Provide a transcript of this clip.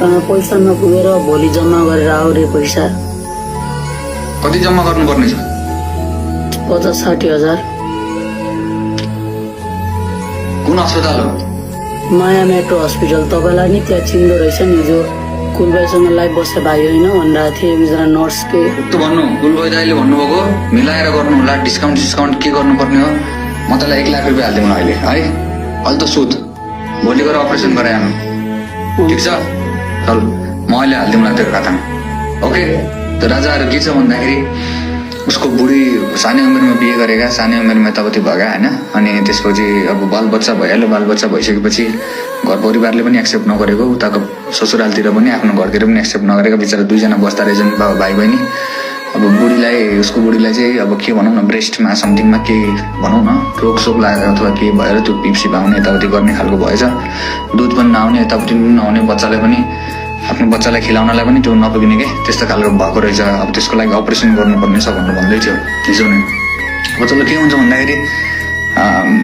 पैसा नपुगेर भोलि जम्मा गरेर आउने पैसा कति जम्मा गर्नुपर्ने छ? 50-60 हजार। कुन अस्पताल हो? नयाँ मेट्रो हस्पिटल। तपाईँलाई नि त्यहाँ चिन्दो रहेछ नि, जो कुलबाईसँग लाइभ बस्ने भाइ होइन भनिरहेको थिएँ, एकजना नर्स के त भन्नु। गुलबाई दाइले भन्नुभएको मिलाएर गर्नु होला, डिस्काउन्ट के गर्नुपर्ने हो। म तँलाई 1 लाख रुपियाँ हालिदिउँ अहिले है। अहिले त सुत, भोलि गएर अपरेसन गराइहाल्नु, ठिक छ? चल म अहिले हालिदिउँला तेरो खातामा, ओके? त राजाहरू के छ भन्दाखेरि उसको बुढी सानै उमेरमा बिहे गरेका, सानै उमेरमा यताउति भएका होइन। अनि त्यसपछि अब बालबच्चा भइहाल्यो। बालबच्चा भइसकेपछि घर परिवारले पनि एक्सेप्ट नगरेको, उताको ससुरालतिर पनि आफ्नो घरतिर पनि एक्सेप्ट नगरेका बिचरा 2जना बस्दा रहेछन् भाइ बहिनी। अब उसको बुढीलाई चाहिँ अब के भनौँ न, ब्रेस्टमा समथिङमा के भनौँ न, रोगसोक लागेर अथवा के भएर त्यो पिप्सी पाउने यताउति गर्ने खालको भएछ। दुध पनि नआउने, यताउति पनि नआउने, बच्चालाई पनि आफ्नो बच्चालाई खिलाउनलाई पनि त्यो नपुग्ने के त्यस्तो खालको भएको रहेछ। अब त्यसको लागि अपरेसन गर्नुपर्ने छ भनेर भन्दै थियो हिजो नै। अब चल्लो के हुन्छ भन्दाखेरि